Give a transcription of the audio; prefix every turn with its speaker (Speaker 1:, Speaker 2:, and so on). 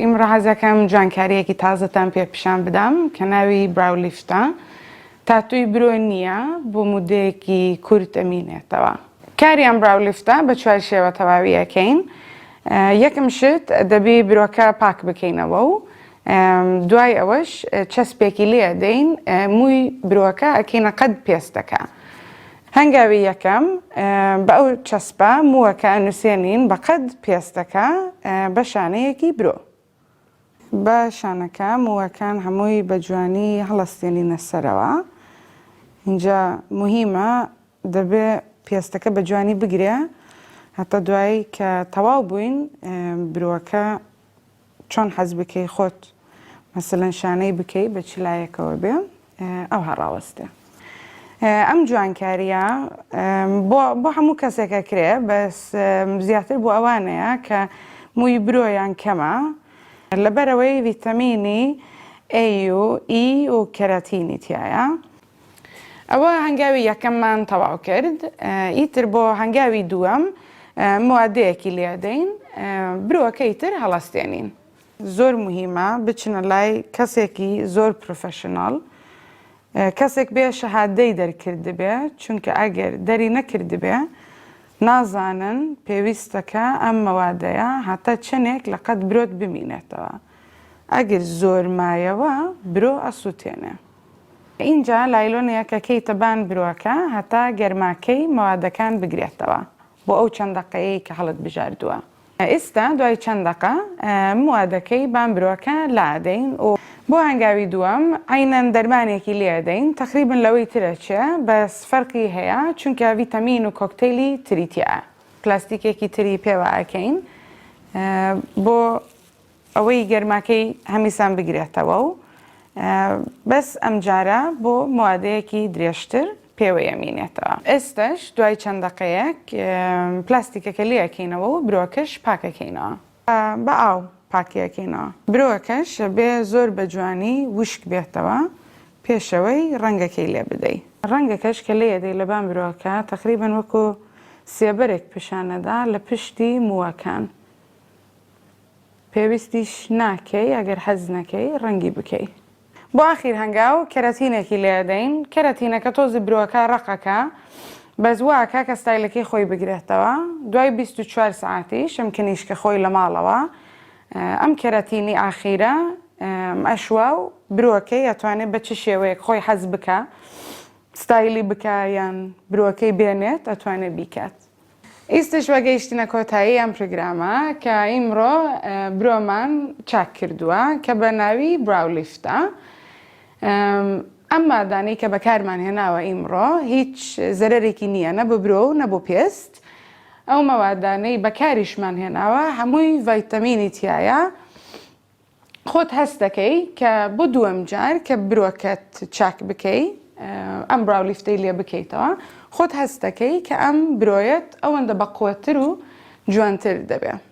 Speaker 1: ئیمڕۆ حەزەکەم جوانکارییەکی تازەتان پێ پیشان بدەم کە ناوی براولیفتە. تاتووی برۆ نییە، بۆ مودەیەکی کورت ئەمینێتەوە. کاریان براولیفتە بە چوار شێوە تەواوی ئەەکەین. یەکەم شت دەبێ برۆکە پاک بکەینەوە و دوای ئەوەش چەسپێکی لێ ئەدەین، مووی برۆکە ئەکەینە قەد پێستەکە. هەنگاوی یەکەم بە ئەو چەسپە مووەکە نووسێنین بە قەد پێستەکە بە شانەیەکی برۆ. بە شانەکە مووەکان هەمووی بە جوانی هەڵەستێنینە سەرەوە. اینجا مهمە دەبێ پێستەکە بە جوانی بگرێ هەتا دوایی کە تەواو بووین برۆکە چۆن حەز بکەی خۆت مەسەلەن شانەی بکەی بە چلایەکەوە بێ ئەو هەڕاوەستێ. ئەم جوانکاریە بۆ هەموو کەسێکە کرێ، بەس زیاتر بۆ ئەوانەیە کە مووی برۆیان کەمە لەبەرەوەی ڤیتامینی A و E و کەراتینی تایە. ئەوە هەنگاوی یەکەممان تەواو کرد. ئیتر بۆ هەنگاوی دووەم موادەیەکی لێدەین، برۆکەی تر هەڵەستێنین. زۆر مهمە بچنە لای کەسێکی زۆر پرۆفێشناڵ، کەسێک بێ شەهادەی دەرکردبێ، چونکە ئەگەر دەری نەکردبێ نازانن پێویستەکە ئەم مەوادەیە هەتا چنێک لە قەد برۆت بمینێتەوە. ئەگەر زۆر مایەوە برۆ ئەسووتێنێ. اینجا لایلۆنەیە کە کەیتەبان برۆکە هەتا گەرماکەی مەوادەکان بگرێتەوە بۆ ئەو چەند دەقەیەی کە هەڵت بژاردووە. ئێستا دوای چەند دەقە موادەکەی بان برۆکە لادەین و بۆ هەنگاوی دووەم عینەن دەرمانێکی لێدەین، تەقریبن لەوەی ترەچێ بەس فەرقی هەیە چونکە ڤیتامین و کۆکتەیلی تریتیە. پلاستیکێکی تری پێوە ئەکەین بۆ ئەوەی گەرماکەی هەمیسان بگرێتەوە و بەس ئەم جارە بۆ موادەیەکی درێژتر پێوە ئەمینێتەوە. ئێستش دوای چەند دەقەیەک پلاستیکەکە لێەکەینەوە و برۆکەش پاکەکەینەوە. بە ئاو پاکیەکەینەوە. برۆکەش بێ زۆر بە جوانی وشک بێتەوە پێشەوەی ڕەنگەکەی لێ بدەیت. ڕەنگەکەش کە لێدەی لەبان برۆکە تەقریبن وەکو سێبەرێک پیشانەدا لە پشتی مووەکان. پێویستیش ناکەی ئەگەر حەز نەکەی ڕەنگی بکەی. بۆ ئاخیر هەنگاو کەراتینێکی لێدەین. کەراتینەکە تۆزی برۆکە ڕقەکە بەس واکە کە ستایلەکەی خۆی بگرێتەوە. دوای 24 ساعتیش ئەم کنیشکە خۆی لە ماڵەوە ئەم کەراتینی ئاخیرە ئەشوا و برۆکەی ئەتوانێت بە چ شێوەیەک خۆی حەز بکە، ستایلی بکە یان برۆکەی بێنێت ئەتوانێت بیکات. ئیستش وەگەیشتنە کۆتایی ئەم پرۆگرامە کە ئیمڕۆ برۆمان چاک کردووە کە بە ناوی براولیفتە. ئەم مادانەی کە بەکارمان هێناوە ئیمڕۆ هیچ زەرەرێکی نییە، نە بۆ برۆ و نە بۆ پێست. ئەو مەوادانەی بەکاریشمان هێناوە هەمووی ڤایتامینی تایە. خۆت هەست دەکەی کە بۆ دووەم جار کە برۆکەت چاک بکەی، ئەم براولیفتەی لێ بکەیتەوە، خۆت هەست دەکەی کە ئەم برۆیەت ئەوەندە بەقووەتر و جوانتر دەبێت.